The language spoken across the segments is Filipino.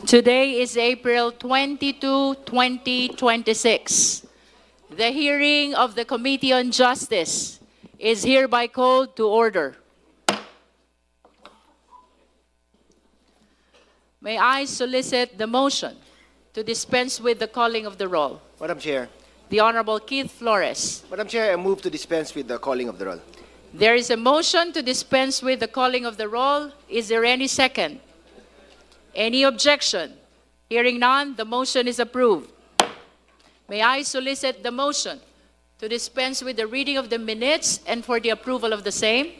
Today is April 22, 2026. The hearing of the Committee on Justice is hereby called to order. May I solicit the motion to dispense with the calling of the roll? Madam Chair. The Honorable Keith Flores. Madam Chair, I move to dispense with the calling of the roll. There is a motion to dispense with the calling of the roll. Is there any second? Any objection? Hearing none, the motion is approved. May I solicit the motion to dispense with the reading of the minutes and for the approval of the same?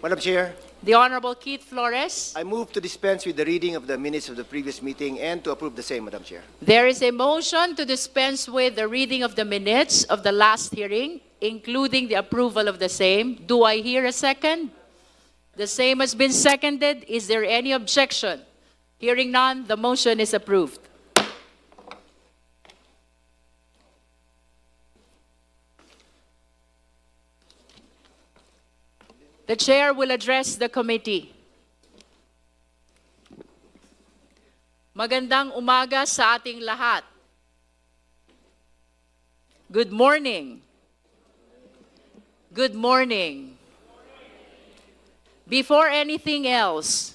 Madam Chair, The Honorable Keith Flores. I move to dispense with the reading of the minutes of the previous meeting and to approve the same, Madam Chair. There is a motion to dispense with the reading of the minutes of the last hearing, including the approval of the same. Do I hear a second? The same has been seconded. Is there any objection? Hearing none, the motion is approved. The Chair will address the committee. Magandang umaga sa ating lahat. Good morning. Good morning. Before anything else,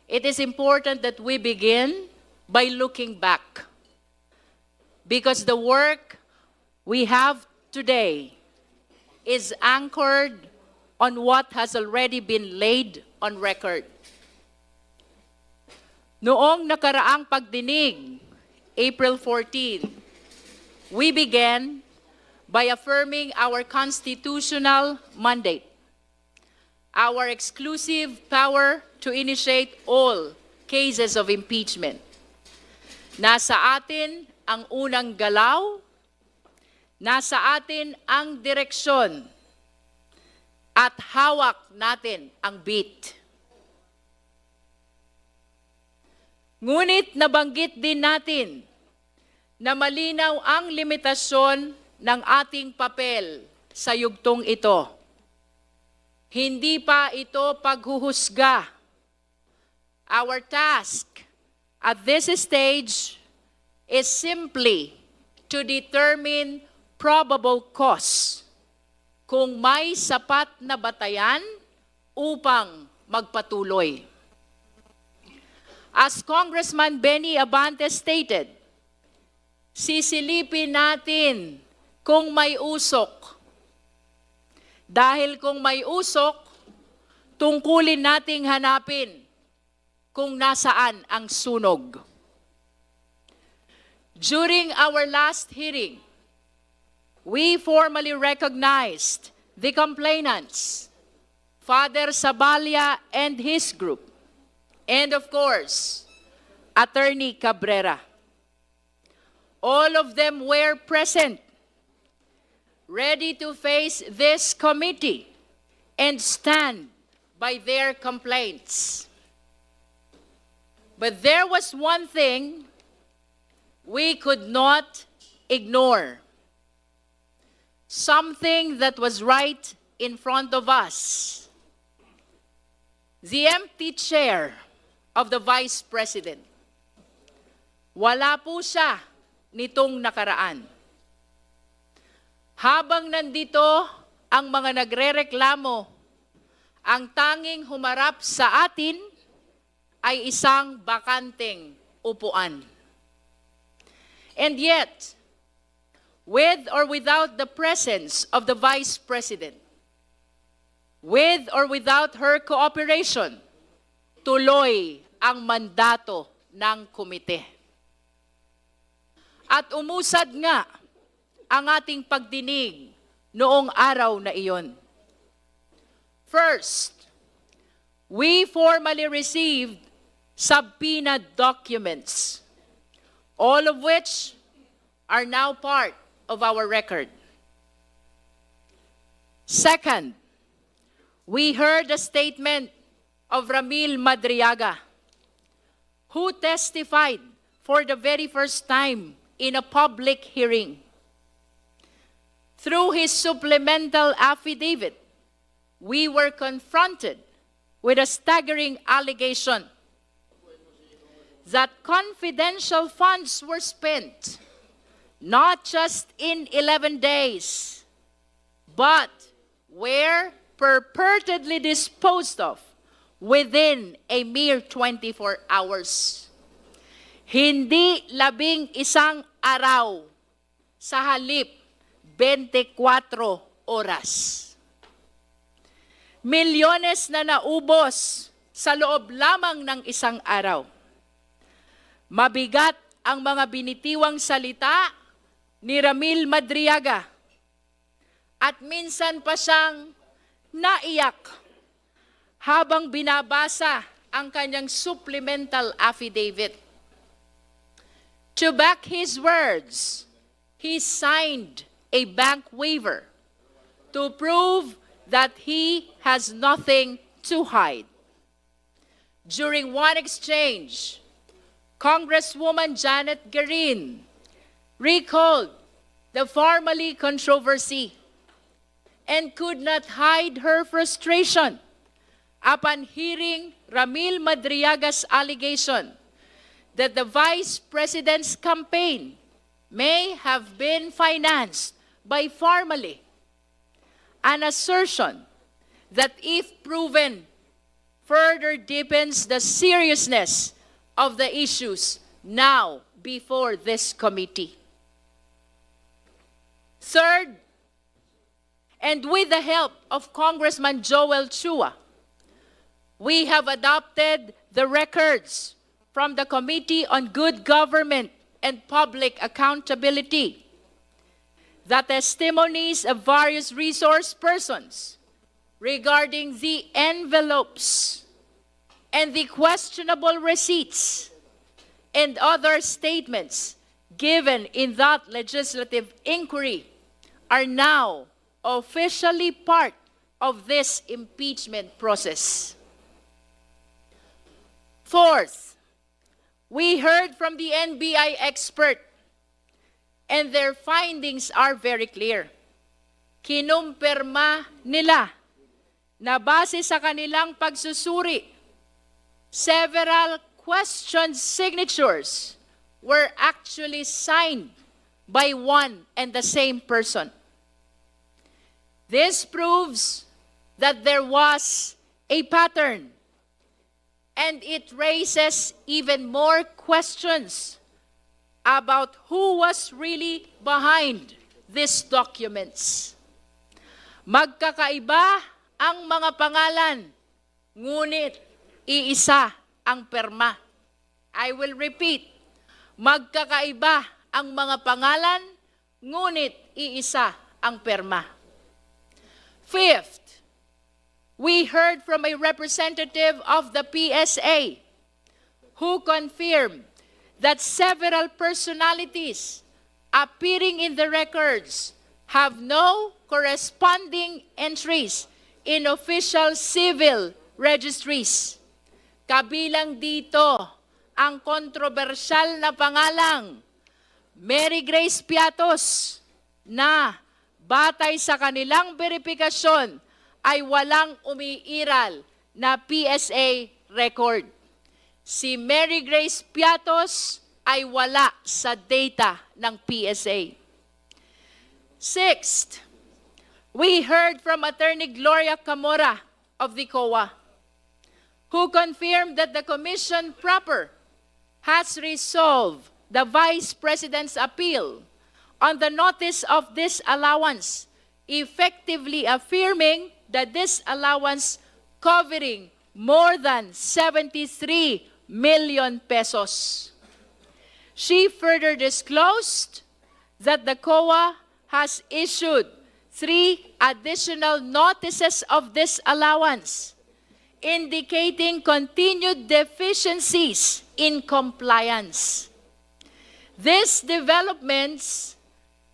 it is important that we begin by looking back. Because the work we have today is anchored on what has already been laid on record. Noong nakaraang pagdinig, April 14, we began by affirming our constitutional mandate, our exclusive power to initiate all cases of impeachment. Nasa atin ang unang galaw, nasa atin ang direksyon, at hawak natin ang beat. Ngunit nabanggit din natin na malinaw ang limitasyon ng ating papel sa yugtong ito. Hindi pa ito paghuhusga. Our task at this stage is simply to determine probable cause, kung may sapat na batayan upang magpatuloy. As Congressman Benny Abante stated, sisilipin natin kung may usok. Dahil kung may usok, tungkulin nating hanapin kung nasaan ang sunog. During our last hearing, we formally recognized the complainants, Father Sabalia and his group, and of course, Attorney Cabrera. All of them were present, ready to face this committee and stand by their complaints. But there was one thing we could not ignore. Something that was right in front of us. The empty chair of the Vice President. Wala po siya nitong nakaraan. Habang nandito ang mga nagrereklamo, ang tanging humarap sa atin ay isang bakanteng upuan. And yet, with or without the presence of the Vice President, with or without her cooperation, tuloy ang mandato ng komite. At umusad nga ang ating pagdinig noong araw na iyon. First, we formally received subpoena documents, all of which are now part of our record. Second, we heard a statement of Ramil Madriaga, who testified for the very first time in a public hearing. Through his supplemental affidavit, we were confronted with a staggering allegation that confidential funds were spent not just in 11 days, but were purportedly disposed of within a mere 24 hours. Hindi 11 araw, sa halip 24 oras. Milyones na naubos sa loob lamang ng isang araw. Mabigat ang mga binitiwang salita ni Ramil Madriaga at minsan pa siyang naiyak habang binabasa ang kanyang supplemental affidavit. To back his words, he signed a bank waiver to prove that he has nothing to hide. During one exchange, Congresswoman Janet Garin recalled the formerly controversy and could not hide her frustration upon hearing Ramil Madriaga's allegation that the Vice President's campaign may have been financed by Farmally, an assertion that if proven, further deepens the seriousness of the issues now before this committee. Third, and with the help of Congressman Joel Chua, we have adopted the records from the Committee on Good Government and Public Accountability, the testimonies of various resource persons regarding the envelopes and the questionable receipts and other statements given in that legislative inquiry are now officially part of this impeachment process. Fourth, we heard from the NBI expert, and their findings are very clear. Kinumpirma nila na base sa kanilang pagsusuri, several question signatures were actually signed by one and the same person. This proves that there was a pattern, and it raises even more questions about who was really behind these documents. Magkakaiba ang mga pangalan, ngunit iisa ang perma. I will repeat, magkakaiba ang mga pangalan, ngunit iisa ang perma. Fifth, we heard from a representative of the PSA who confirmed that several personalities appearing in the records have no corresponding entries in official civil registries. Kabilang dito ang kontrobersyal na pangalang Mary Grace Piatos na batay sa kanilang verifikasyon ay walang umiiral na PSA record. Si Mary Grace Piatos ay wala sa data ng PSA. Sixth, we heard from Attorney Gloria Camora of the COA, who confirmed that the Commission proper has resolved the Vice President's appeal on the notice of disallowance, effectively affirming that this allowance covering more than 73 million pesos. She further disclosed that the COA has issued 3 additional notices of disallowance, indicating continued deficiencies in compliance. These developments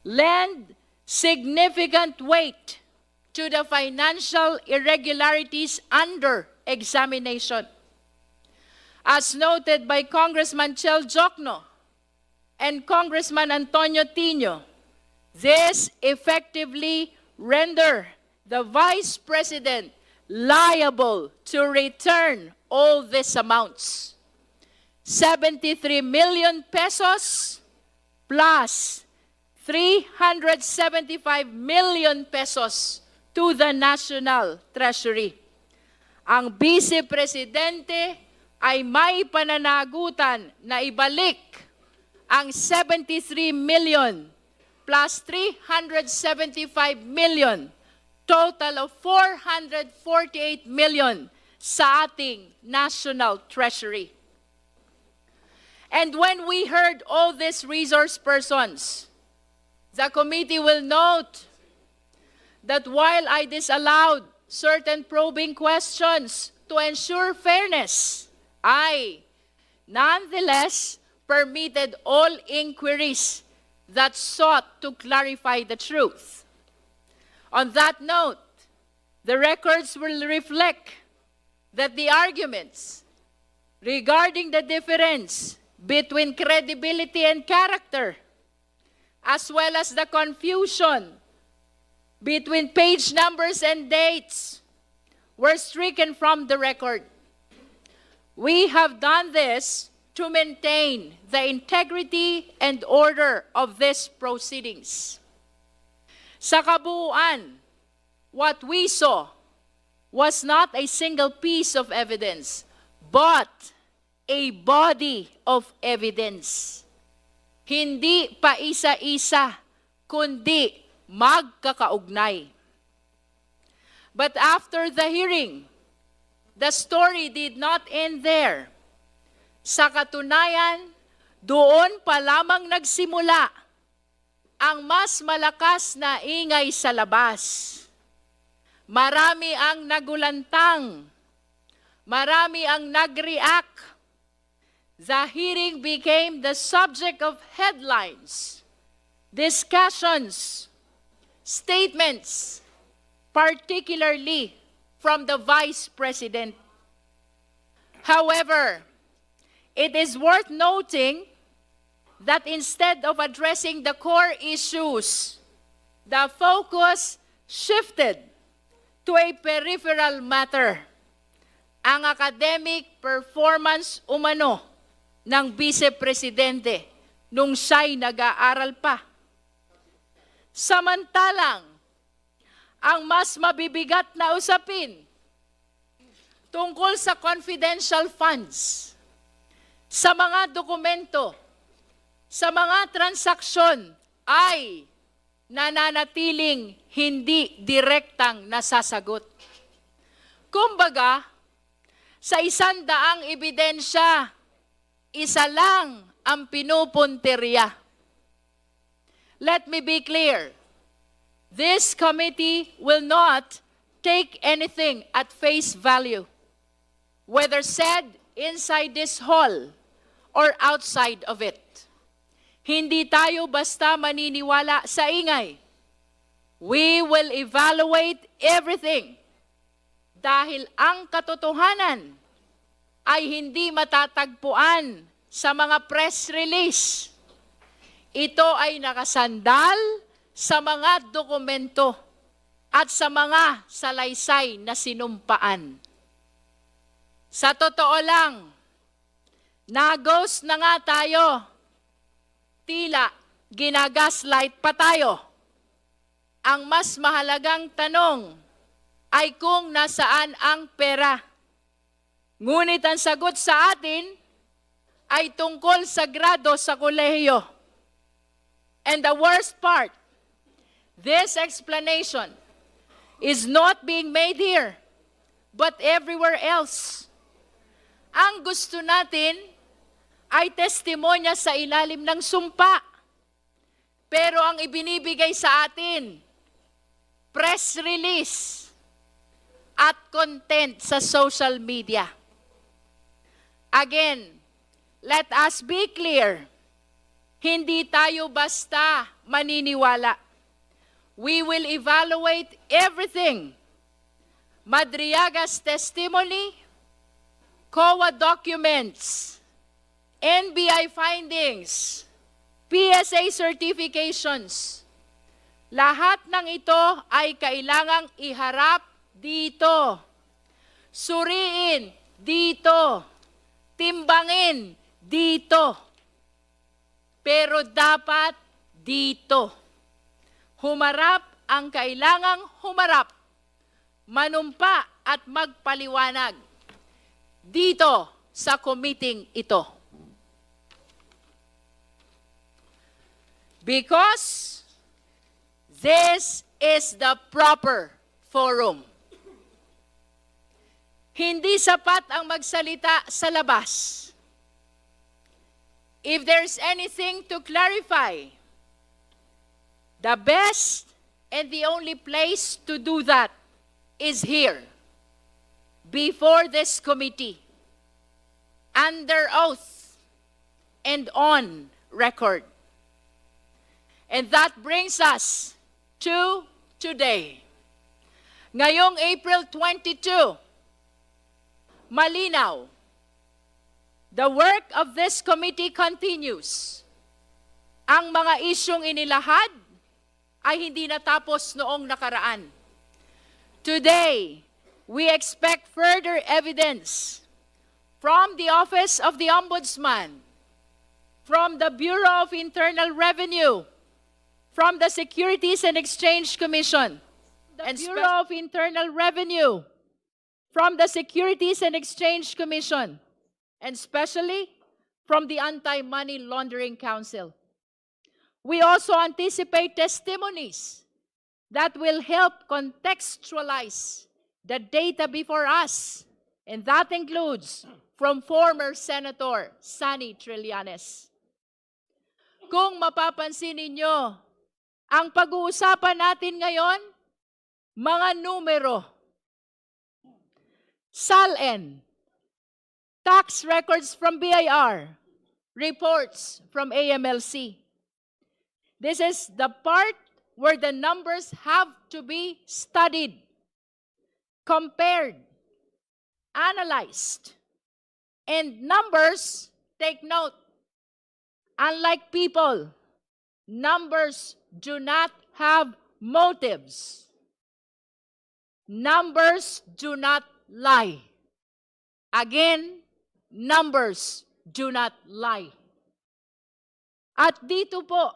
lend significant weight to the financial irregularities under examination. As noted by Congressman Chel Jokno and Congressman Antonio Tino, this effectively render the Vice President liable to return all these amounts. 73 million pesos plus 375 million pesos to the National Treasury. Ang Vice Presidente ay may pananagutan na ibalik ang 73 million plus 375 million, total of 448 million sa ating National Treasury. And when we heard all these resource persons, the committee will note that while I disallowed certain probing questions to ensure fairness, I nonetheless permitted all inquiries that sought to clarify the truth. On that note, the records will reflect that the arguments regarding the difference between credibility and character, as well as the confusion between page numbers and dates, were stricken from the record. We have done this to maintain the integrity and order of these proceedings. Sa kabuuan, what we saw was not a single piece of evidence, but a body of evidence. Hindi pa isa-isa, kundi magkakaugnay. But after the hearing, the story did not end there. Sa katunayan, doon pa lamang nagsimula ang mas malakas na ingay sa labas. Marami ang nagulantang, marami ang nag-react. The hearing became the subject of headlines, discussions, statements, particularly from the Vice President. However, it is worth noting that instead of addressing the core issues, the focus shifted to a peripheral matter, ang academic performance umano ng Vice Presidente nung siya'y nag-aaral pa. Samantalang, ang mas mabibigat na usapin tungkol sa confidential funds, sa mga dokumento, sa mga transaksyon ay nananatiling hindi direktang nasasagot. Kumbaga, sa 100 ebidensya, isa lang ang pinupuntirya. Let me be clear. This committee will not take anything at face value, whether said inside this hall or outside of it. Hindi tayo basta maniniwala sa ingay. We will evaluate everything dahil ang katotohanan ay hindi matatagpuan sa mga press release. Ito ay nakasandal sa mga dokumento at sa mga salaysay na sinumpaan. Sa totoo lang, nagos na nga tayo. Tila ginagaslight pa tayo. Ang mas mahalagang tanong ay kung nasaan ang pera. Ngunit ang sagot sa atin ay tungkol sa grado sa kolehiyo. And the worst part, this explanation is not being made here, but everywhere else. Ang gusto natin ay testimonya sa ilalim ng sumpa. Pero ang ibinibigay sa atin, press release at content sa social media. Again, let us be clear. Hindi tayo basta maniniwala. We will evaluate everything. Madriaga's testimony, COA documents, NBI findings, PSA certifications. Lahat ng ito ay kailangang iharap dito. Suriin dito. Timbangin dito. Pero dapat dito. Humarap ang kailangang humarap. Manumpa at magpaliwanag. Dito sa committee ito. Because this is the proper forum. Hindi sapat ang magsalita sa labas. If there's anything to clarify, the best and the only place to do that is here, before this committee, under oath and on record. And that brings us to today. Ngayong April 22, malinaw, the work of this committee continues. Ang mga isyong inilahad ay hindi natapos noong nakaraan. Today, we expect further evidence from the Office of the Ombudsman, from the Bureau of Internal Revenue, from the Securities and Exchange Commission, and Bureau of Internal Revenue, from the Securities and Exchange Commission, and especially from the Anti-Money Laundering Council. We also anticipate testimonies that will help contextualize the data before us, and that includes from former Senator Sani Trillanes. Kung mapapansin ninyo, ang pag-uusapan natin ngayon, mga numero, SALN, tax records from BIR, reports from AMLC. This is the part where the numbers have to be studied, compared, analyzed. And numbers, take note, unlike people, numbers do not have motives. Numbers do not lie. Again, numbers do not lie. At dito po,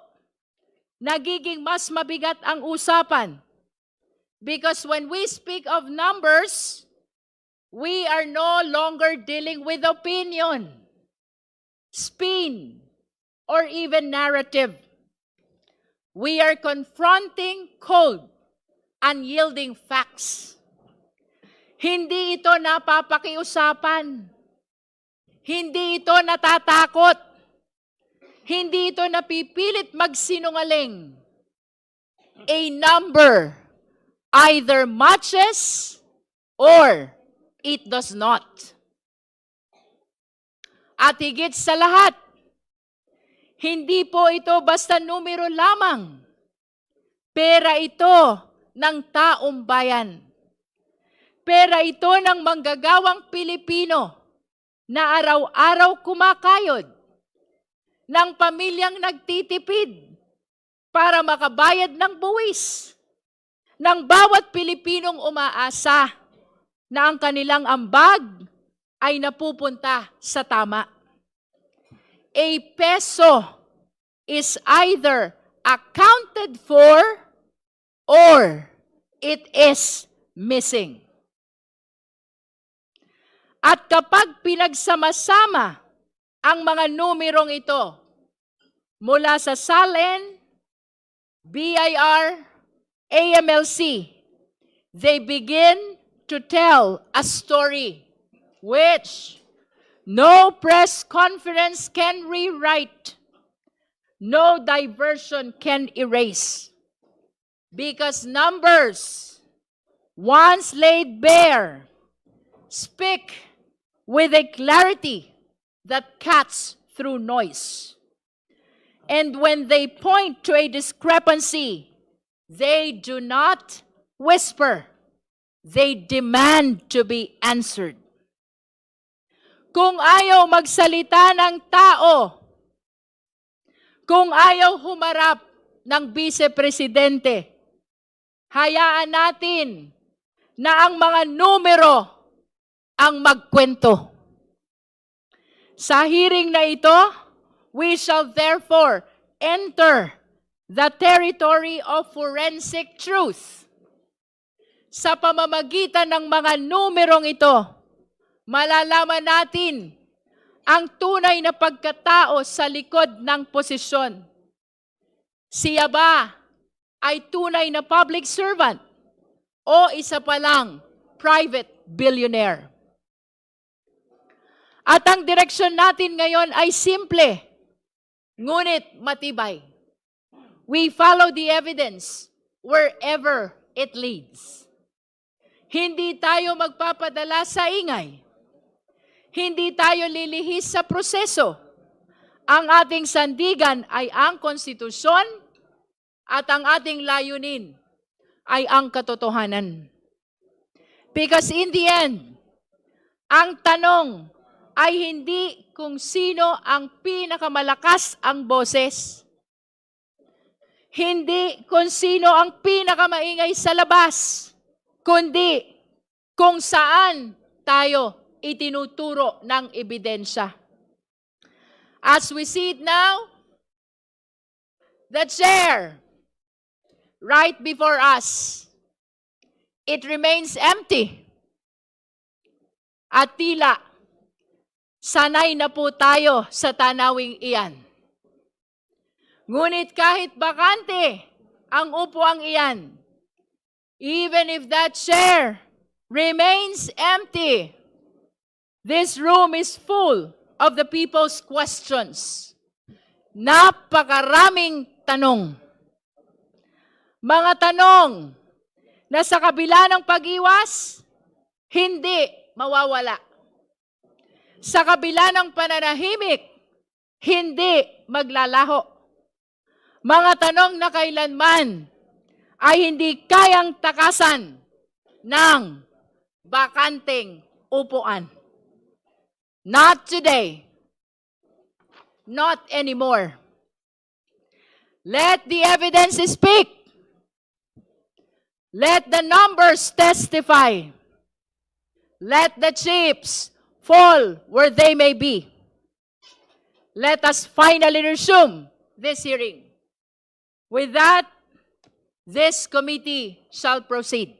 nagiging mas mabigat ang usapan. Because when we speak of numbers, we are no longer dealing with opinion, spin, or even narrative. We are confronting cold, unyielding facts. Hindi ito napapakiusapan. Hindi ito natatakot. Hindi ito napipilit magsinungaling. A number either matches or it does not. At higit sa lahat, hindi po ito basta numero lamang. Pera ito ng taong bayan. Pera ito ng manggagawang Pilipino na araw-araw kumakayod, ng pamilyang nagtitipid para makabayad ng buwis, ng bawat Pilipinong umaasa na ang kanilang ambag ay napupunta sa tama. A peso is either accounted for or it is missing. At kapag pinagsama-sama ang mga numerong ito mula sa SALN, BIR, AMLC, they begin to tell a story which no press conference can rewrite, no diversion can erase. Because numbers, once laid bare, speak with a clarity that cuts through noise. And when they point to a discrepancy, they do not whisper. They demand to be answered. Kung ayaw magsalita ng tao, kung ayaw humarap ng vice-presidente, hayaan natin na ang mga numero ang magkwento. Sa hearing na ito, we shall therefore enter the territory of forensic truth. Sa pamamagitan ng mga numerong ito, malalaman natin ang tunay na pagkatao sa likod ng posisyon. Siya ba ay tunay na public servant o isa pa lang private billionaire? At ang direksyon natin ngayon ay simple, ngunit matibay. We follow the evidence wherever it leads. Hindi tayo magpapadala sa ingay. Hindi tayo lilihis sa proseso. Ang ating sandigan ay ang konstitusyon at ang ating layunin ay ang katotohanan. Because in the end, ang tanong ay hindi kung sino ang pinakamalakas ang boses. Hindi kung sino ang pinakamaingay sa labas, kundi kung saan tayo itinuturo ng ebidensya. As we see it now, the chair right before us, it remains empty. At tila, sanay na po tayo sa tanawing iyan. Ngunit kahit bakante ang upuang iyan, even if that chair remains empty, this room is full of the people's questions. Napakaraming tanong. Mga tanong na sa kabila ng pag-iwas, hindi mawawala. Sa kabila ng pananahimik, hindi maglalaho. Mga tanong na kailanman ay hindi kayang takasan ng bakanteng upuan. Not today. Not anymore. Let the evidence speak. Let the numbers testify. Let the chips fall where they may be. Let us finally resume this hearing. With that, this committee shall proceed.